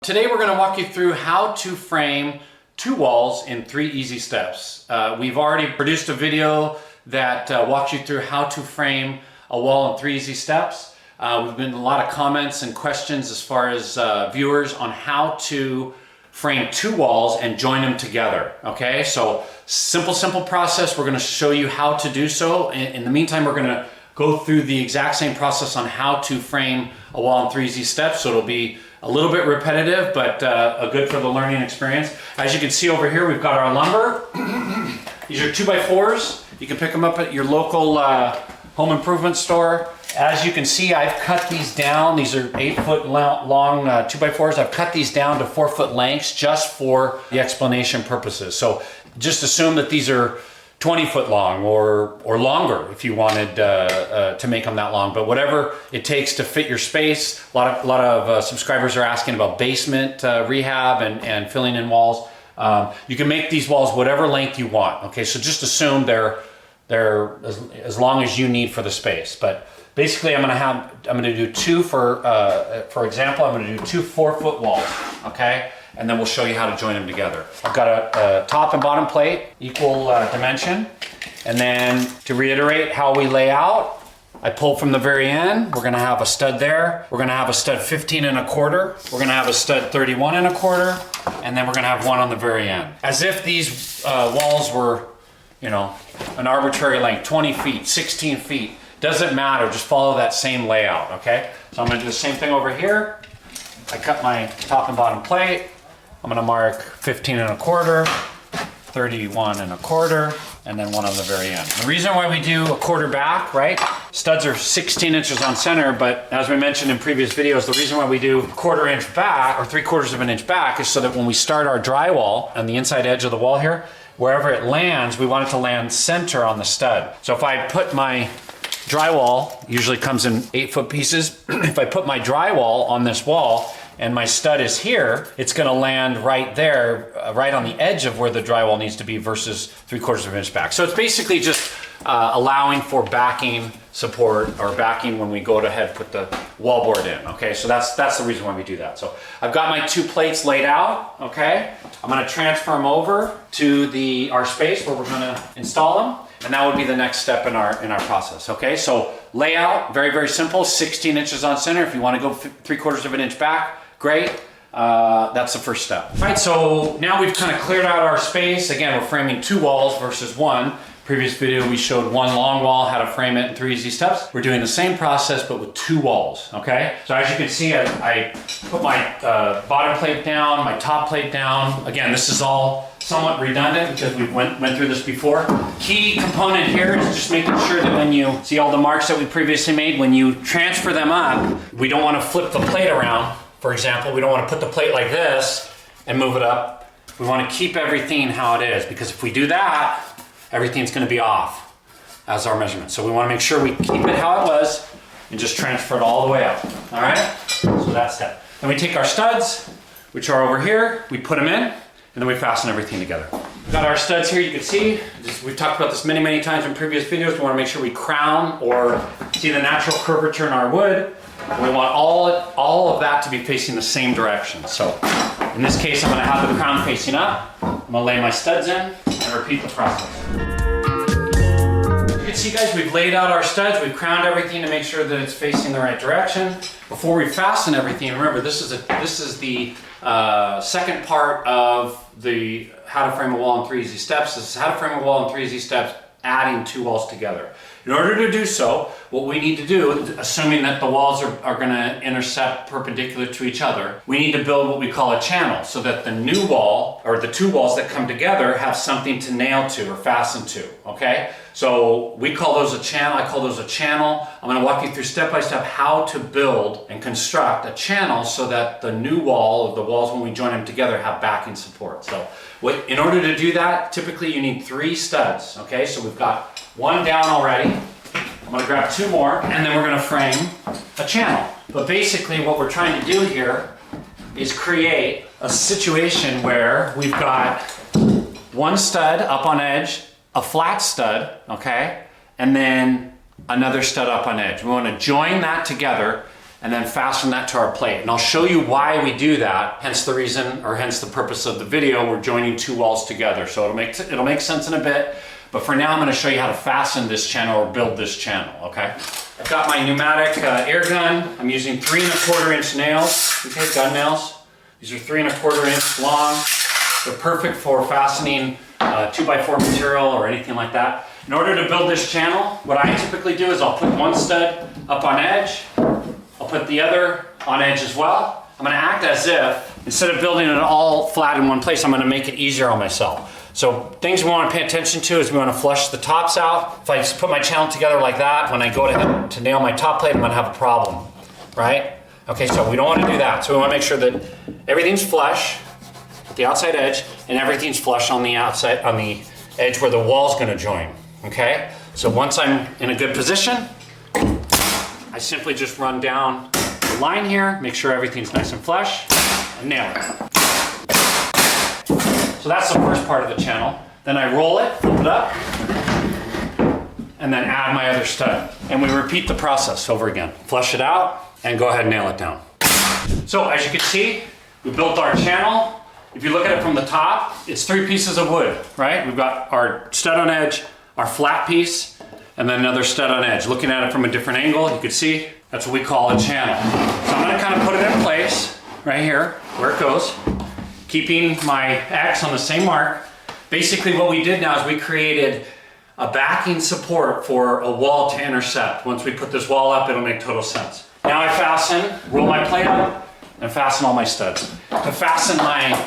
Today we're going to walk you through how to frame two walls in 3 easy steps. We've already produced a video that walks you through how to frame a wall in 3 easy steps. We've been a lot of comments and questions as far as viewers on how to frame 2 walls and join them together. Okay, so simple process. We're going to show you how to do so. In the meantime, we're going to go through the exact same process on how to frame a wall in 3 easy steps. So it'll be a little bit repetitive, but good for the learning experience. As you can see over here, we've got our lumber. These are 2x4s. You can pick them up at your local home improvement store. As you can see, I've cut these down. These are 8-foot long 2x4s. I've cut these down to 4-foot lengths just for the explanation purposes. So just assume that these are 20-foot long or longer if you wanted to make them that long, but whatever it takes to fit your space. A lot of subscribers are asking about basement rehab and filling in walls. You can make these walls whatever length you want. Okay, so just assume they're as long as you need for the space. But basically, I'm going to do 2 for example. I'm going to do 2 4-foot walls. Okay. And then we'll show you how to join them together. I've got a top and bottom plate, equal dimension. And then to reiterate how we lay out, I pull from the very end. We're gonna have a stud there. We're gonna have a stud 15 1/4. We're gonna have a stud 31 1/4. And then we're gonna have one on the very end. As if these walls were, an arbitrary length, 20 feet, 16 feet. Doesn't matter, just follow that same layout, okay? So I'm gonna do the same thing over here. I cut my top and bottom plate. I'm gonna mark 15 1/4, 31 1/4, and then one on the very end. The reason why we do a quarter back, right? Studs are 16 inches on center, but as we mentioned in previous videos, the reason why we do a 1/4 inch back or 3/4 of an inch back is so that when we start our drywall on the inside edge of the wall here, wherever it lands, we want it to land center on the stud. So if I put my drywall, usually comes in 8-foot pieces. If I put my drywall on this wall and my stud is here, it's gonna land right there, right on the edge of where the drywall needs to be versus 3/4 of an inch back. So it's basically just allowing for backing support or backing when we go ahead and put the wallboard in, okay? So that's the reason why we do that. So I've got my 2 plates laid out, okay? I'm gonna transfer them over to our space where we're gonna install them. And that would be the next step in our process, okay? So layout, very simple, 16 inches on center. If you wanna go 3/4 of an inch back, great. That's the first step. All right, so now we've kind of cleared out our space. Again, we're framing 2 walls versus 1. Previous video, we showed 1 long wall, how to frame it in 3 easy steps. We're doing the same process, but with 2 walls, okay? So as you can see, I put my bottom plate down, my top plate down. Again, this is all somewhat redundant because we went through this before. Key component here is just making sure that when you see all the marks that we previously made, when you transfer them up, we don't want to flip the plate around. For example, we don't want to put the plate like this and move it up. We want to keep everything how it is, because if we do that, everything's going to be off as our measurement. So we want to make sure we keep it how it was and just transfer it all the way up. All right? So that's that. Then we take our studs, which are over here, we put them in, and then we fasten everything together. We've got our studs here, you can see. We've talked about this many times in previous videos. We want to make sure we crown or see the natural curvature in our wood. We want all of that to be facing the same direction. So in this case, I'm going to have the crown facing up. I'm going to lay my studs in and repeat the process. You can see, guys, we've laid out our studs. We've crowned everything to make sure that it's facing the right direction. Before we fasten everything, remember, this is the second part of the how to frame a wall in 3 easy steps. This is how to frame a wall in 3 easy steps, adding 2 walls together. In order to do so, what we need to do, assuming that the walls are going to intersect perpendicular to each other, we need to build what we call a channel so that the new wall, or the 2 walls that come together, have something to nail to or fasten to, okay? So we call those a channel. I call those a channel. I'm going to walk you through step by step how to build and construct a channel so that the new wall, or the walls when we join them together, have backing support. So in order to do that, typically you need 3 studs, okay? So we've got 1 down already. I'm gonna grab 2 more, and then we're gonna frame a channel. But basically what we're trying to do here is create a situation where we've got 1 stud up on edge, a flat stud, okay? And then another stud up on edge. We wanna join that together and then fasten that to our plate. And I'll show you why we do that, hence the reason, or hence the purpose of the video. We're joining two walls together. So it'll make sense in a bit, but for now I'm gonna show you how to fasten this channel or build this channel, okay? I've got my pneumatic air gun. I'm using 3 1/4 inch nails, okay, gun nails. These are 3 1/4 inch long. They're perfect for fastening 2x4 material or anything like that. In order to build this channel, what I typically do is I'll put one stud up on edge. I'll put the other on edge as well. I'm gonna act as if, instead of building it all flat in one place, I'm gonna make it easier on myself. So things we wanna pay attention to is we wanna flush the tops out. If I just put my channel together like that, when I go to nail my top plate, I'm gonna have a problem, right? Okay, so we don't wanna do that. So we wanna make sure that everything's flush at the outside edge and everything's flush on the outside, on the edge where the wall's gonna join, okay? So once I'm in a good position, I simply just run down the line here, make sure everything's nice and flush, and nail it. So that's the first part of the channel. Then I roll it, flip it up, and then add my other stud. And we repeat the process over again. Flush it out, and go ahead and nail it down. So as you can see, we built our channel. If you look at it from the top, it's 3 pieces of wood, right? We've got our stud on edge, our flat piece, and then another stud on edge. Looking at it from a different angle, you can see that's what we call a channel. So I'm gonna kind of put it in place right here where it goes, keeping my X on the same mark. Basically what we did now is we created a backing support for a wall to intercept. Once we put this wall up, it'll make total sense. Now I fasten, roll my plate up, and fasten all my studs. To fasten my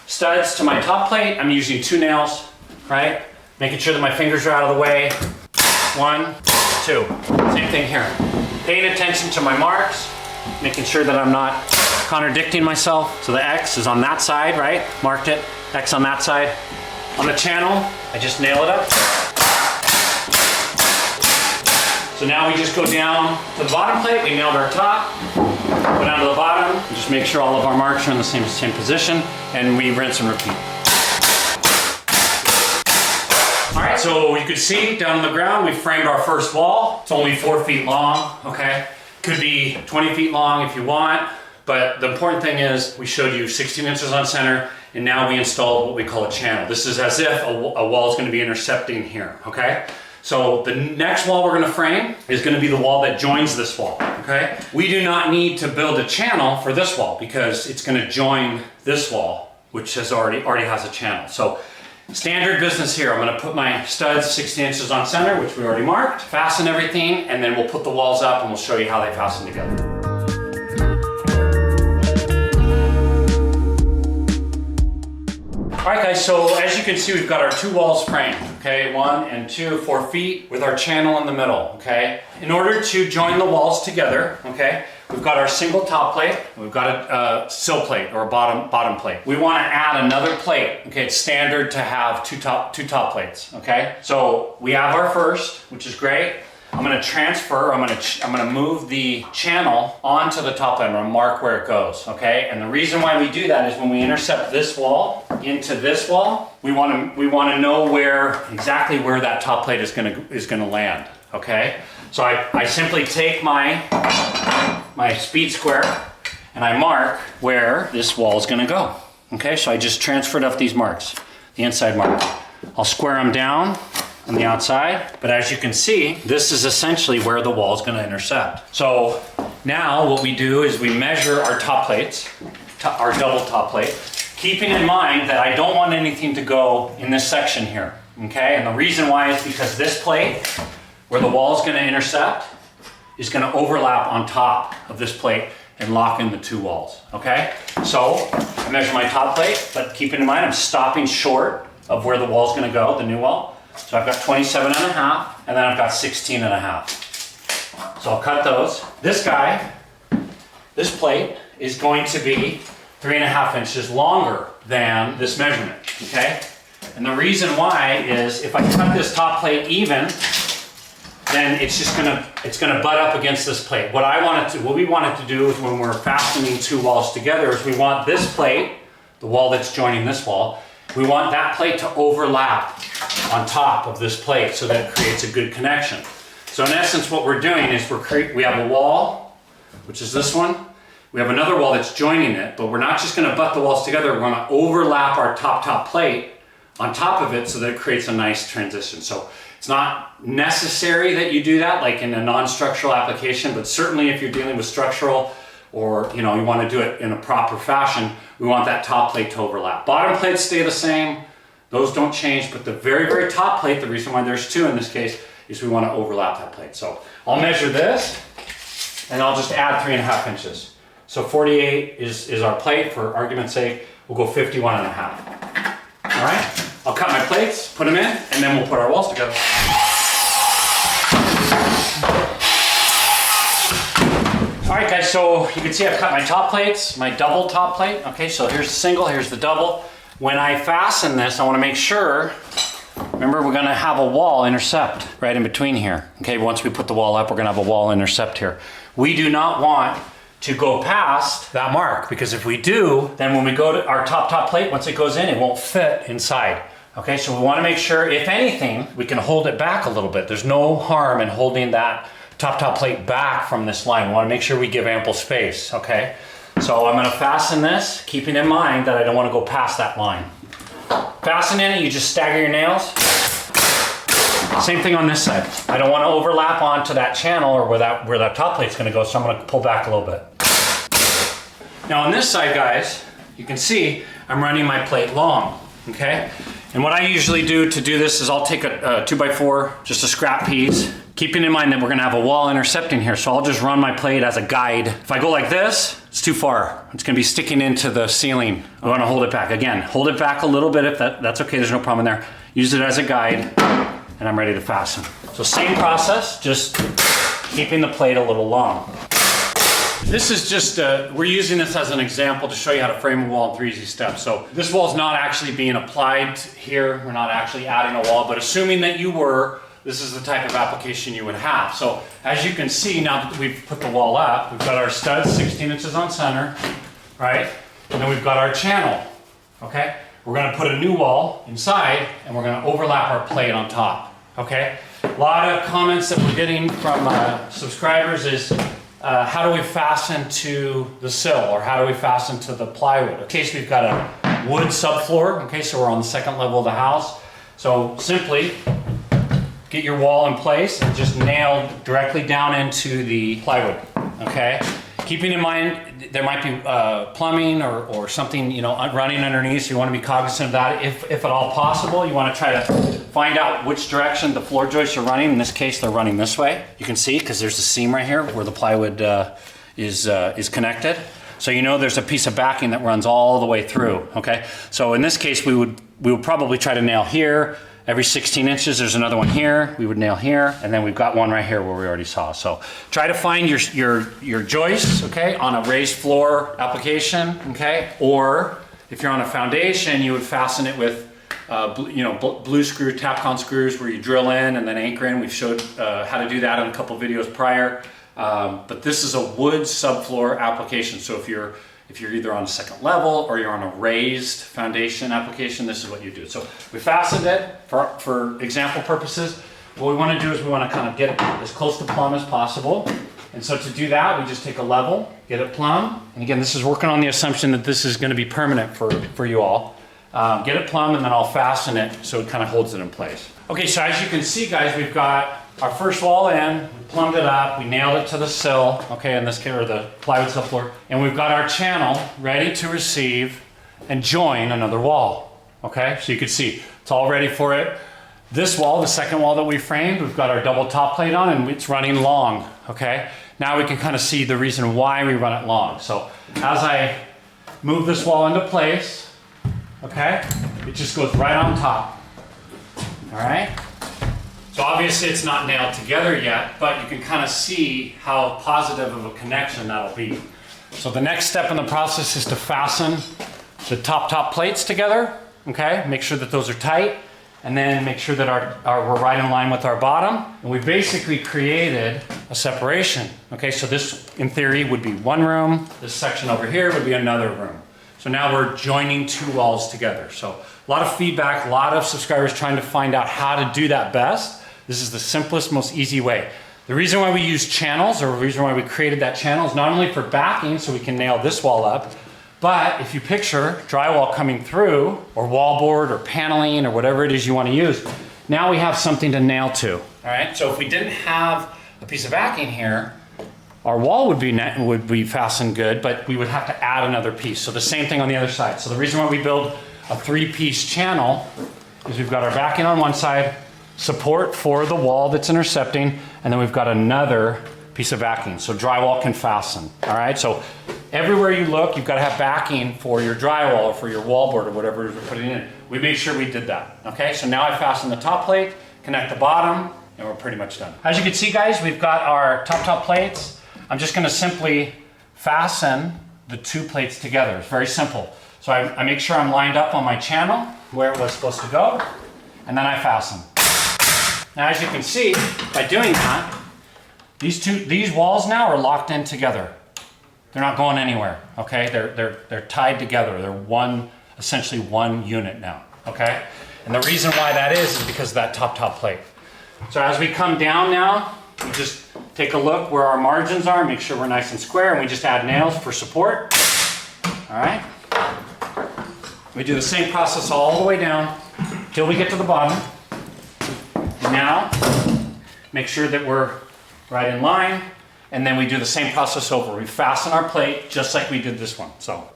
studs to my top plate, I'm using 2 nails, right? Making sure that my fingers are out of the way. 1, 2. Same thing here. Paying attention to my marks, making sure that I'm not contradicting myself. So the X is on that side, right? Marked it, X on that side. On the channel, I just nail it up. So now we just go down to the bottom plate, we nailed our top, go down to the bottom, and just make sure all of our marks are in the same position, and we rinse and repeat. All right, so you can see down on the ground, we framed our first wall. It's only 4 feet long, okay? Could be 20 feet long if you want, but the important thing is we showed you 16 inches on center, and now we installed what we call a channel. This is as if a wall is gonna be intercepting here, okay? So the next wall we're gonna frame is gonna be the wall that joins this wall, okay? We do not need to build a channel for this wall because it's gonna join this wall, which has already has a channel. So standard business here, I'm gonna put my studs 16 inches on center, which we already marked, fasten everything, and then we'll put the walls up and we'll show you how they fasten together. All right guys, so as you can see, we've got our 2 walls framed, okay? 1 and 2, 4 feet with our channel in the middle, okay? In order to join the walls together, okay, we've got our single top plate, we've got a sill plate or a bottom plate. We want to add another plate, okay? It's standard to have two top plates, okay? So we have our first, which is great. I'm gonna transfer, I'm gonna move the channel onto the top plate. I'm gonna mark where it goes, okay? And the reason why we do that is when we intercept this wall into this wall, we wanna know exactly where that top plate is gonna land, okay? So I simply take my speed square and I mark where this wall is gonna go, okay? So I just transferred up these marks, the inside mark. I'll square them down on the outside, but as you can see, this is essentially where the wall is going to intercept. So now what we do is we measure our top plates, our double top plate, keeping in mind that I don't want anything to go in this section here, okay? And the reason why is because this plate, where the wall is going to intercept, is going to overlap on top of this plate and lock in the 2 walls, okay? So I measure my top plate, but keeping in mind I'm stopping short of where the wall is going to go, the new wall. So I've got 27.5, and then I've got 16.5. So I'll cut those. This plate is going to be 3.5 inches longer than this measurement, okay? And the reason why is if I cut this top plate even, then it's gonna butt up against this plate. What we want it to do is when we're fastening 2 walls together is we want this plate, the wall that's joining this wall, we want that plate to overlap on top of this plate so that it creates a good connection. So in essence, what we're doing is we have a wall which is this one. We have another wall that's joining it, but we're not just gonna butt the walls together, we're gonna overlap our top plate on top of it so that it creates a nice transition. So it's not necessary that you do that like in a non-structural application, but certainly if you're dealing with structural or you want to do it in a proper fashion, we want that top plate to overlap. Bottom plates stay the same, those don't change, but the very, very top plate, the reason why there's two in this case, is we want to overlap that plate. So I'll measure this and I'll just add 3.5 inches. So 48 is our plate. For argument's sake, we'll go 51.5. All right, I'll cut my plates, put them in, and then we'll put our walls together. All right guys, so you can see I've cut my top plates, my double top plate. Okay, so here's the single, here's the double. When I fasten this, I want to make sure, remember we're going to have a wall intercept right in between here. Okay, once we put the wall up, we're going to have a wall intercept here. We do not want to go past that mark, because if we do, then when we go to our top plate, once it goes in, it won't fit inside. Okay, so we want to make sure, if anything, we can hold it back a little bit. There's no harm in holding that top plate back from this line. We want to make sure we give ample space, okay? So I'm going to fasten this, keeping in mind that I don't want to go past that line. Fastening it, you just stagger your nails. Same thing on this side. I don't want to overlap onto that channel or where that top plate's going to go, so I'm going to pull back a little bit. Now on this side, guys, you can see I'm running my plate long, okay? And what I usually do to do this is I'll take a 2x4, just a scrap piece, keeping in mind that we're gonna have a wall intercepting here, so I'll just run my plate as a guide. If I go like this, it's too far. It's gonna be sticking into the ceiling. I wanna hold it back. Again, hold it back a little bit if that's okay, there's no problem there. Use it as a guide, and I'm ready to fasten. So same process, just keeping the plate a little long. This is just, we're using this as an example to show you how to frame a wall in 3 easy steps. So this wall is not actually being applied here. We're not actually adding a wall, but assuming that you were, this is the type of application you would have. So as you can see, now that we've put the wall up, we've got our studs 16 inches on center, right? And then we've got our channel, okay? We're gonna put a new wall inside and we're gonna overlap our plate on top, okay? A lot of comments that we're getting from subscribers is, how do we fasten to the sill, or how do we fasten to the plywood? In case we've got a wood subfloor, okay, so we're on the second level of the house. So simply get your wall in place and just nail directly down into the plywood, okay? Keeping in mind there might be plumbing or something running underneath, so you want to be cognizant of that. If at all possible, you want to try to find out which direction the floor joists are running. In this case, they're running this way. You can see because there's a seam right here where the plywood is connected. So there's a piece of backing that runs all the way through. Okay, so in this case, we would probably try to nail here. Every 16 inches, there's another one here. We would nail here, and then we've got one right here where we already saw. So try to find your joists, okay, on a raised floor application, okay? Or if you're on a foundation, you would fasten it with, blue screw, Tapcon screws where you drill in and then anchor in. We've showed how to do that in a couple videos prior. But this is a wood subfloor application. So if you're either on a second level or you're on a raised foundation application, this is what you do. So we fastened it for example purposes. What we want to do is we want to kind of get it as close to plumb as possible. And so to do that, we just take a level, get it plumb. And again, this is working on the assumption that this is going to be permanent for you all. Get it plumb, and then I'll fasten it so it kind of holds it in place. Okay, so as you can see, guys, we've got our first wall in, we plumbed it up, we nailed it to the sill, okay, in this case, or the plywood subfloor, and we've got our channel ready to receive and join another wall, okay? So you can see, it's all ready for it. This wall, the second wall that we framed, we've got our double top plate on and it's running long, okay? Now we can kind of see the reason why we run it long. So as I move this wall into place, okay, it just goes right on top, all right? So obviously it's not nailed together yet, but you can kind of see how positive of a connection that'll be. So the next step in the process is to fasten the top plates together, okay? Make sure that those are tight, and then make sure that we're right in line with our bottom. And we basically created a separation, okay? So this, in theory, would be one room. This section over here would be another room. So now we're joining two walls together. So a lot of feedback, a lot of subscribers trying to find out how to do that best. This is the simplest, most easy way. The reason why we use channels, or the reason why we created that channel, is not only for backing so we can nail this wall up, but if you picture drywall coming through, or wallboard, or paneling, or whatever it is you want to use, now we have something to nail to. All right, so if we didn't have a piece of backing here, our wall would be fastened good, but we would have to add another piece. So the same thing on the other side. So the reason why we build a 3-piece channel is we've got our backing on one side, support for the wall that's intercepting, and then we've got another piece of backing so drywall can fasten. All right, so everywhere you look, you've got to have backing for your drywall or for your wallboard or whatever we're putting in. We made sure we did that. Okay, so now I fasten the top plate, connect the bottom, and we're pretty much done. As you can see, guys, we've got our top plates. I'm just going to simply fasten the 2 plates together. It's very simple. So I make sure I'm lined up on my channel where it was supposed to go, and then I fasten. Now, as you can see, by doing that, these walls now are locked in together. They're not going anywhere. Okay, they're tied together. They're essentially one unit now. Okay, and the reason why that is because of that top plate. So as we come down now, we just take a look where our margins are, make sure we're nice and square, and we just add nails for support. All right. We do the same process all the way down till we get to the bottom. Now, make sure that we're right in line, and then we do the same process over. We fasten our plate just like we did this one. So,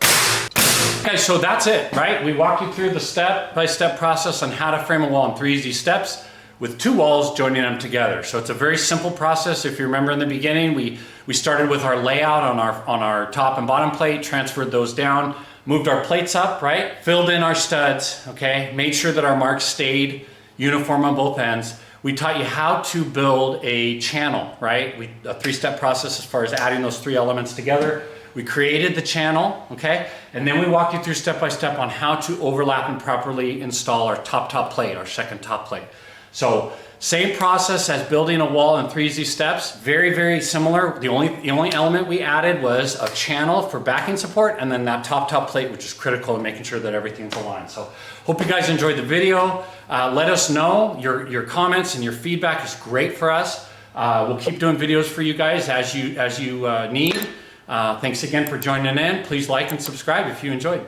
okay, so that's it, right? We walk you through the step-by-step process on how to frame a wall in 3 easy steps, with 2 walls joining them together. So it's a very simple process. If you remember in the beginning, we started with our layout on our top and bottom plate, transferred those down, moved our plates up, right? Filled in our studs, okay? Made sure that our marks stayed uniform on both ends. We taught you how to build a channel, right? A 3-step process as far as adding those 3 elements together. We created the channel, okay? And then we walked you through step by step on how to overlap and properly install our top plate, our second top plate. So same process as building a wall in 3 easy steps, very, very similar. The only element we added was a channel for backing support, and then that top plate, which is critical in making sure that everything's aligned. So hope you guys enjoyed the video. Let us know. Your comments and your feedback is great for us. We'll keep doing videos for you guys as you need. Thanks again for joining in. Please like and subscribe if you enjoyed.